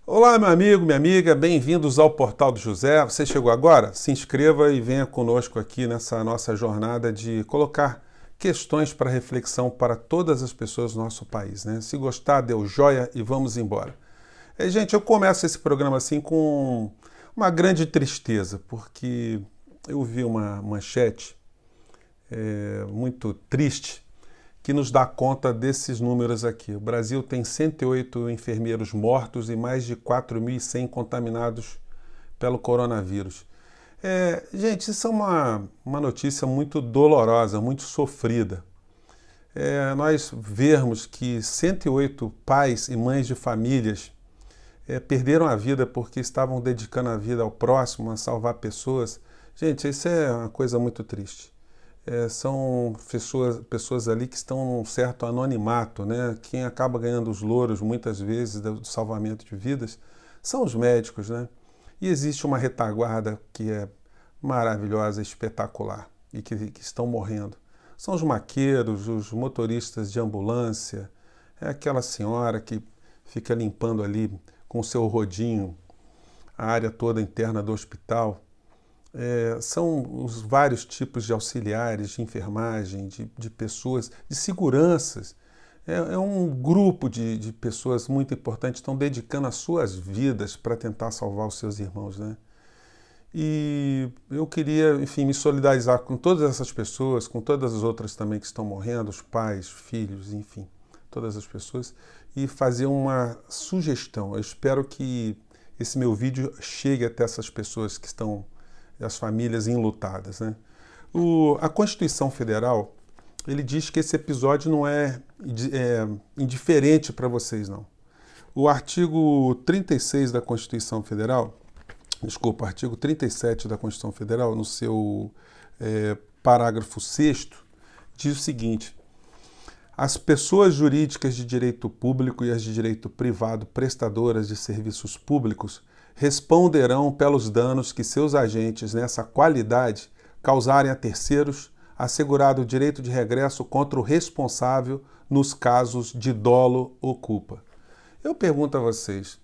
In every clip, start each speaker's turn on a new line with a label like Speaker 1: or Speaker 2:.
Speaker 1: Olá, meu amigo, minha amiga, bem-vindos ao Portal do José. Você chegou agora? Se inscreva e venha conosco aqui nessa nossa jornada de colocar questões para reflexão para todas as pessoas do nosso país, né? Se gostar, dê o joia e vamos embora. Gente, eu começo esse programa assim com uma grande tristeza, porque eu vi uma manchete muito triste que nos dá conta desses números aqui. O Brasil tem 108 enfermeiros mortos e mais de 4.100 contaminados pelo coronavírus. Gente, isso é uma notícia muito dolorosa, muito sofrida. Nós vermos que 108 pais e mães de famílias perderam a vida porque estavam dedicando a vida ao próximo, a salvar pessoas. Gente, isso é uma coisa muito triste. São pessoas ali que estão num certo anonimato, né? Quem acaba ganhando os louros muitas vezes do salvamento de vidas são os médicos, né? E existe uma retaguarda que é maravilhosa, espetacular e que estão morrendo. São os maqueiros, os motoristas de ambulância, é aquela senhora que fica limpando ali com o seu rodinho a área toda interna do hospital. São os vários tipos de auxiliares, de enfermagem, de pessoas, de seguranças. É um grupo de pessoas muito importantes que estão dedicando as suas vidas para tentar salvar os seus irmãos, né? E eu queria, enfim, me solidarizar com todas essas pessoas, com todas as outras também que estão morrendo, os pais, filhos, enfim, todas as pessoas, e fazer uma sugestão. Eu espero que esse meu vídeo chegue até essas pessoas que estão, as famílias enlutadas, né? A Constituição Federal, ele diz que esse episódio não é indiferente para vocês, não. O artigo 36 da Constituição Federal, desculpa, artigo 37 da Constituição Federal, no seu parágrafo 6º, diz o seguinte: as pessoas jurídicas de direito público e as de direito privado prestadoras de serviços públicos responderão pelos danos que seus agentes nessa qualidade causarem a terceiros, assegurado o direito de regresso contra o responsável nos casos de dolo ou culpa. Eu pergunto a vocês,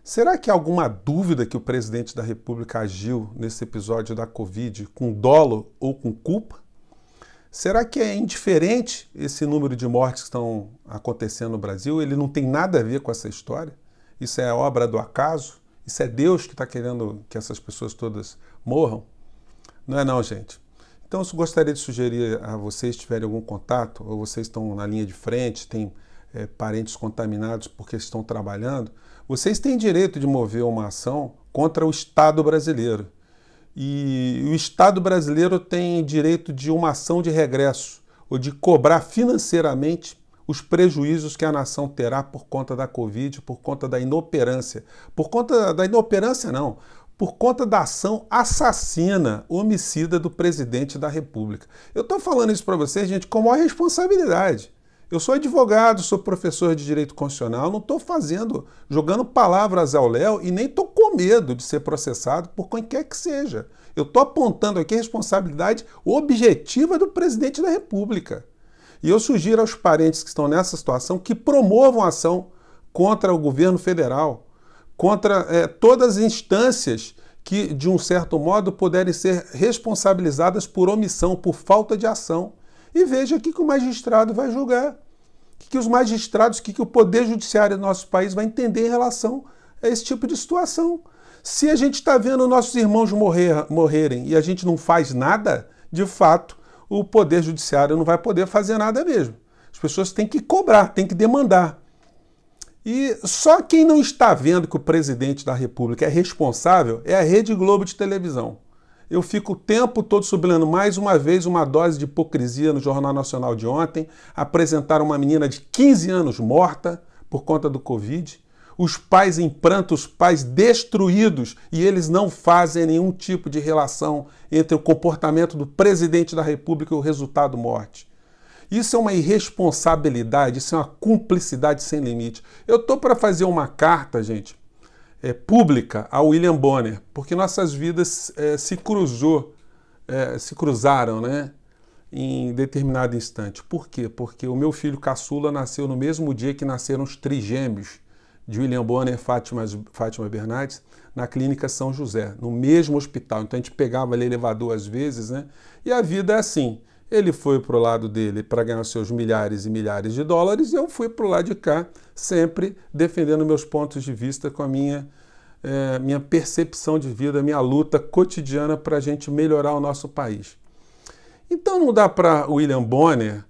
Speaker 1: será que há alguma dúvida que o presidente da República agiu nesse episódio da Covid com dolo ou com culpa? Será que é indiferente esse número de mortes que estão acontecendo no Brasil? Ele não tem nada a ver com essa história? Isso é obra do acaso? Isso é Deus que está querendo que essas pessoas todas morram? Não é não, gente. Então, eu gostaria de sugerir a vocês, se tiverem algum contato, ou vocês estão na linha de frente, têm parentes contaminados porque estão trabalhando, vocês têm direito de mover uma ação contra o Estado brasileiro. E o Estado brasileiro tem direito de uma ação de regresso, ou de cobrar financeiramente os prejuízos que a nação terá por conta da Covid, por conta da inoperância. Por conta da inoperância, não. Por conta da ação assassina, homicida do presidente da República. Eu estou falando isso para vocês, gente, com a maior responsabilidade. Eu sou advogado, sou professor de direito constitucional, não estou jogando palavras ao léu e nem estou com medo de ser processado por quem quer que seja. Eu estou apontando aqui a responsabilidade objetiva do presidente da República. E eu sugiro aos parentes que estão nessa situação que promovam ação contra o governo federal, contra todas as instâncias que, de um certo modo, puderem ser responsabilizadas por omissão, por falta de ação. E veja o que o magistrado vai julgar, o que os magistrados, o que o Poder Judiciário do nosso país vai entender em relação a esse tipo de situação. Se a gente está vendo nossos irmãos morrerem e a gente não faz nada, de fato, o Poder Judiciário não vai poder fazer nada mesmo. As pessoas têm que cobrar, têm que demandar. E só quem não está vendo que o presidente da República é responsável é a Rede Globo de televisão. Eu fico o tempo todo sublinhando mais uma vez uma dose de hipocrisia no Jornal Nacional de ontem. Apresentaram uma menina de 15 anos morta por conta do Covid. Os pais em pranto, os pais destruídos, e eles não fazem nenhum tipo de relação entre o comportamento do presidente da República e o resultado morte. Isso é uma irresponsabilidade, isso é uma cumplicidade sem limite. Eu estou para fazer uma carta, gente, pública ao William Bonner, porque nossas vidas se cruzaram, né, em determinado instante. Por quê? Porque o meu filho caçula nasceu no mesmo dia que nasceram os trigêmeos de William Bonner e Fátima Bernardes na Clínica São José, no mesmo hospital. Então a gente pegava ali elevador às vezes, né? E a vida é assim. Ele foi para o lado dele para ganhar seus milhares e milhares de dólares e eu fui para o lado de cá, sempre defendendo meus pontos de vista com a minha percepção de vida, minha luta cotidiana para a gente melhorar o nosso país. Então não dá para William Bonner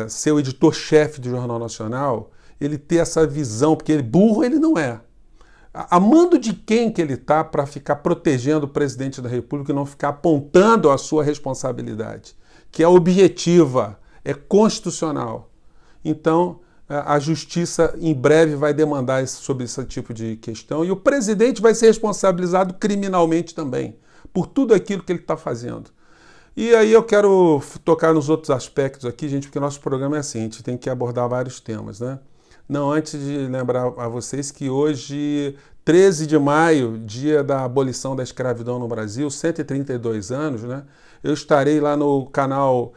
Speaker 1: ser o editor-chefe do Jornal Nacional, ele ter essa visão, porque ele burro ele não é. A mando de quem que ele está para ficar protegendo o presidente da República e não ficar apontando a sua responsabilidade, que é objetiva, é constitucional. Então, a justiça em breve vai demandar sobre esse tipo de questão e o presidente vai ser responsabilizado criminalmente também por tudo aquilo que ele está fazendo. E aí eu quero tocar nos outros aspectos aqui, gente, porque nosso programa é assim, a gente tem que abordar vários temas, né? Não, antes de lembrar a vocês que hoje, 13 de maio, dia da abolição da escravidão no Brasil, 132 anos, né? Eu estarei lá no canal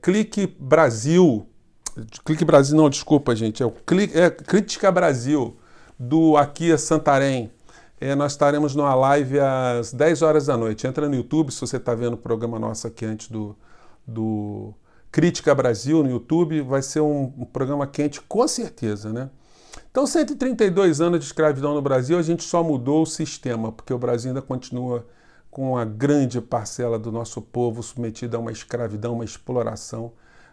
Speaker 1: Clique Brasil, não, desculpa, gente, Crítica Brasil, do Akia Santarém. Nós estaremos numa live às 10 horas da noite. Entra no YouTube, se você está vendo o programa nosso aqui antes do Crítica Brasil no YouTube, vai ser um programa quente, com certeza, né? Então, 132 anos de escravidão no Brasil, a gente só mudou o sistema, porque o Brasil ainda continua com uma grande parcela do nosso povo submetida a uma escravidão, uma exploração,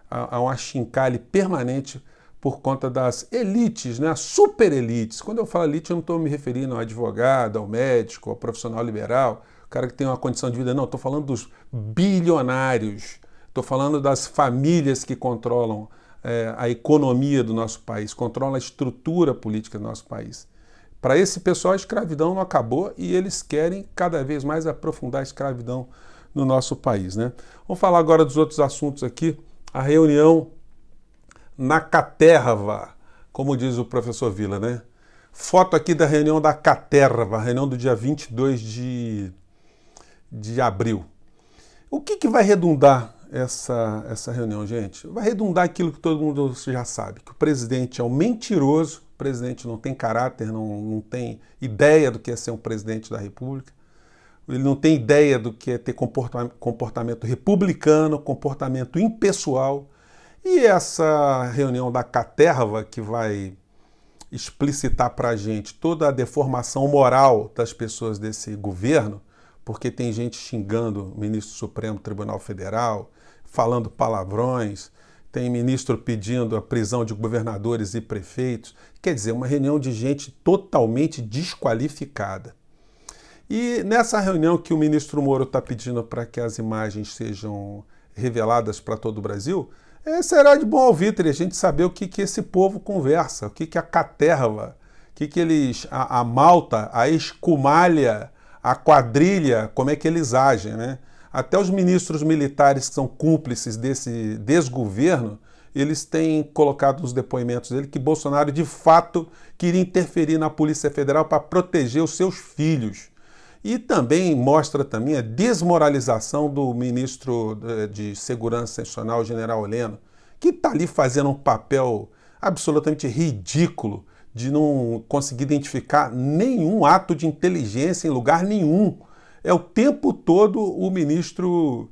Speaker 1: a um achincalhe permanente por conta das elites, né? As super elites. Quando eu falo elite, eu não estou me referindo ao advogado, ao médico, ao profissional liberal, o cara que tem uma condição de vida, não, estou falando dos bilionários, estou falando das famílias que controlam a economia do nosso país, controlam a estrutura política do nosso país. Para esse pessoal, a escravidão não acabou e eles querem cada vez mais aprofundar a escravidão no nosso país, né? Vamos falar agora dos outros assuntos aqui. A reunião na Caterva, como diz o professor Vila, né? Foto aqui da reunião da Caterva, reunião do dia 22 de abril. O que vai redundar essa reunião, gente? Vai redundar aquilo que todo mundo já sabe, que o presidente é um mentiroso, o presidente não tem caráter, não tem ideia do que é ser um presidente da República, ele não tem ideia do que é ter comportamento republicano, comportamento impessoal. E essa reunião da Caterva, que vai explicitar para a gente toda a deformação moral das pessoas desse governo, porque tem gente xingando o ministro do Supremo Tribunal Federal, falando palavrões, tem ministro pedindo a prisão de governadores e prefeitos. Quer dizer, uma reunião de gente totalmente desqualificada. E nessa reunião que o ministro Moro está pedindo para que as imagens sejam reveladas para todo o Brasil, será de bom alvitre a gente saber o que esse povo conversa, o que a Caterva, o que eles, a malta, a escumalha, a quadrilha, como é que eles agem, né? Até os ministros militares que são cúmplices desse desgoverno, eles têm colocado nos depoimentos dele que Bolsonaro de fato queria interferir na Polícia Federal para proteger os seus filhos. E também mostra também a desmoralização do ministro de Segurança Nacional, general Heleno, que está ali fazendo um papel absolutamente ridículo de não conseguir identificar nenhum ato de inteligência em lugar nenhum. É o tempo todo o ministro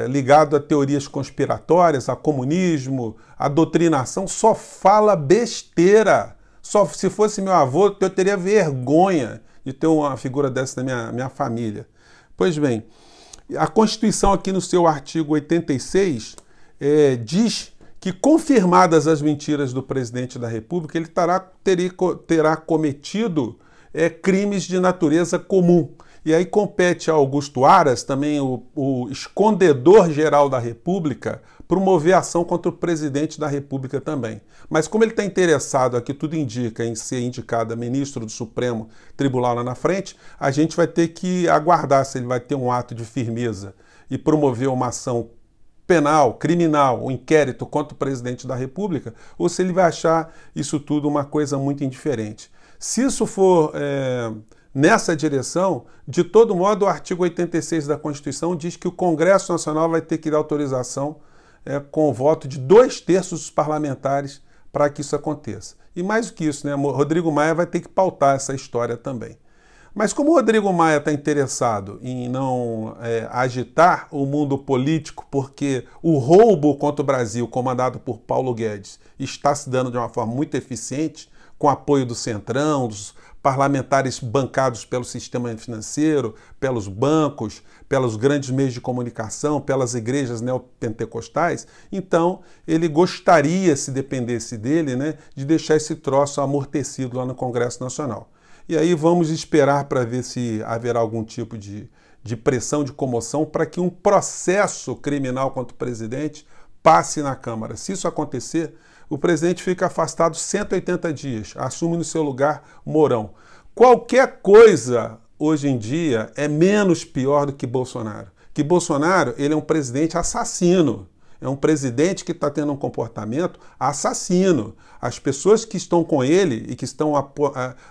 Speaker 1: ligado a teorias conspiratórias, a comunismo, a doutrinação, só fala besteira. Se fosse meu avô, eu teria vergonha de ter uma figura dessa na minha família. Pois bem, a Constituição aqui no seu artigo 86 diz que, confirmadas as mentiras do presidente da República, ele terá cometido crimes de natureza comum. E aí compete a Augusto Aras, também o escondedor-geral da República, promover ação contra o presidente da República também. Mas como ele está interessado, aqui tudo indica, em ser indicado a ministro do Supremo Tribunal lá na frente, a gente vai ter que aguardar se ele vai ter um ato de firmeza e promover uma ação penal, criminal, um inquérito contra o presidente da República, ou se ele vai achar isso tudo uma coisa muito indiferente. Se isso for nessa direção, de todo modo, o artigo 86 da Constituição diz que o Congresso Nacional vai ter que dar autorização com o voto de 2/3 dos parlamentares para que isso aconteça. E mais do que isso, né? Rodrigo Maia vai ter que pautar essa história também. Mas como o Rodrigo Maia está interessado em não agitar o mundo político, porque o roubo contra o Brasil, comandado por Paulo Guedes, está se dando de uma forma muito eficiente, com apoio do Centrão, dos parlamentares bancados pelo sistema financeiro, pelos bancos, pelos grandes meios de comunicação, pelas igrejas neopentecostais, então ele gostaria, se dependesse dele, né, de deixar esse troço amortecido lá no Congresso Nacional. E aí vamos esperar para ver se haverá algum tipo de pressão, de comoção, para que um processo criminal contra o presidente passe na Câmara. Se isso acontecer, o presidente fica afastado 180 dias, assume no seu lugar Mourão. Qualquer coisa, hoje em dia, é menos pior do que Bolsonaro. Que Bolsonaro, ele é um presidente assassino. É um presidente que está tendo um comportamento assassino. As pessoas que estão com ele e que estão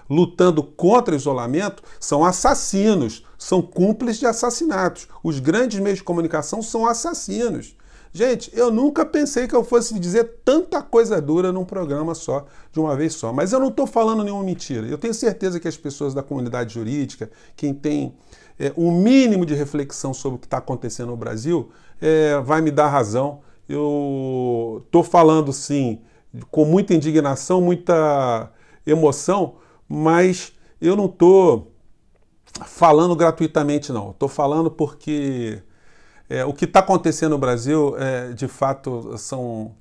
Speaker 1: lutando contra o isolamento são assassinos, são cúmplices de assassinatos. Os grandes meios de comunicação são assassinos. Gente, eu nunca pensei que eu fosse dizer tanta coisa dura num programa só, de uma vez só. Mas eu não estou falando nenhuma mentira. Eu tenho certeza que as pessoas da comunidade jurídica, quem tem um mínimo de reflexão sobre o que está acontecendo no Brasil, vai me dar razão. Eu estou falando, sim, com muita indignação, muita emoção, mas eu não estou falando gratuitamente, não. Estou falando porque o que está acontecendo no Brasil, de fato, são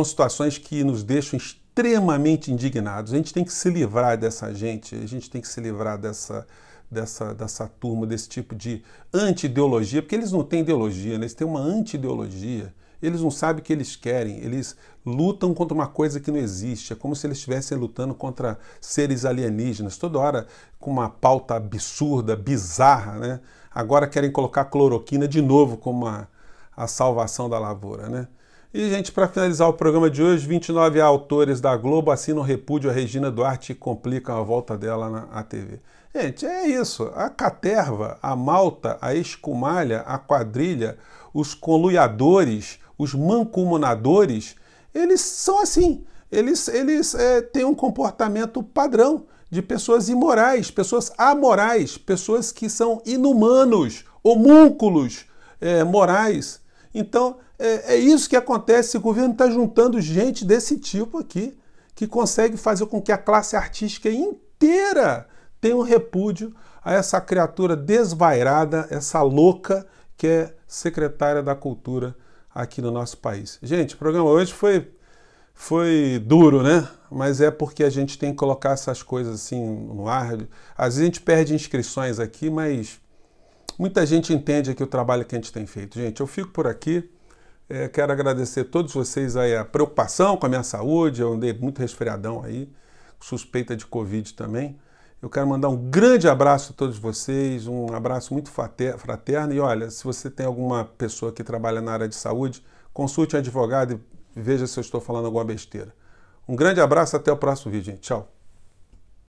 Speaker 1: situações que nos deixam extremamente indignados. A gente tem que se livrar dessa gente, a gente tem que se livrar dessa turma, desse tipo de anti-ideologia, porque eles não têm ideologia, né? Eles têm uma anti-ideologia. Eles não sabem o que eles querem, eles lutam contra uma coisa que não existe. É como se eles estivessem lutando contra seres alienígenas, toda hora com uma pauta absurda, bizarra, né? Agora querem colocar cloroquina de novo como a salvação da lavoura, né? E, gente, para finalizar o programa de hoje, 29 autores da Globo assinam repúdio a Regina Duarte e complicam a volta dela na TV. Gente, é isso. A caterva, a malta, a escumalha, a quadrilha, os conluiadores, os mancomunadores, eles são assim. Eles têm um comportamento padrão de pessoas imorais, pessoas amorais, pessoas que são inumanos, homúnculos morais. Então, é isso que acontece. O governo está juntando gente desse tipo aqui, que consegue fazer com que a classe artística inteira tenha um repúdio a essa criatura desvairada, essa louca que é secretária da Cultura aqui no nosso país. Gente, o programa hoje foi duro, né? Mas é porque a gente tem que colocar essas coisas assim no ar. Às vezes a gente perde inscrições aqui, mas muita gente entende aqui o trabalho que a gente tem feito. Gente, eu fico por aqui. Quero agradecer a todos vocês aí a preocupação com a minha saúde. Eu andei muito resfriadão aí, suspeita de Covid também. Eu quero mandar um grande abraço a todos vocês, um abraço muito fraterno. E olha, se você tem alguma pessoa que trabalha na área de saúde, consulte um advogado e veja se eu estou falando alguma besteira. Um grande abraço, até o próximo vídeo, gente. Tchau.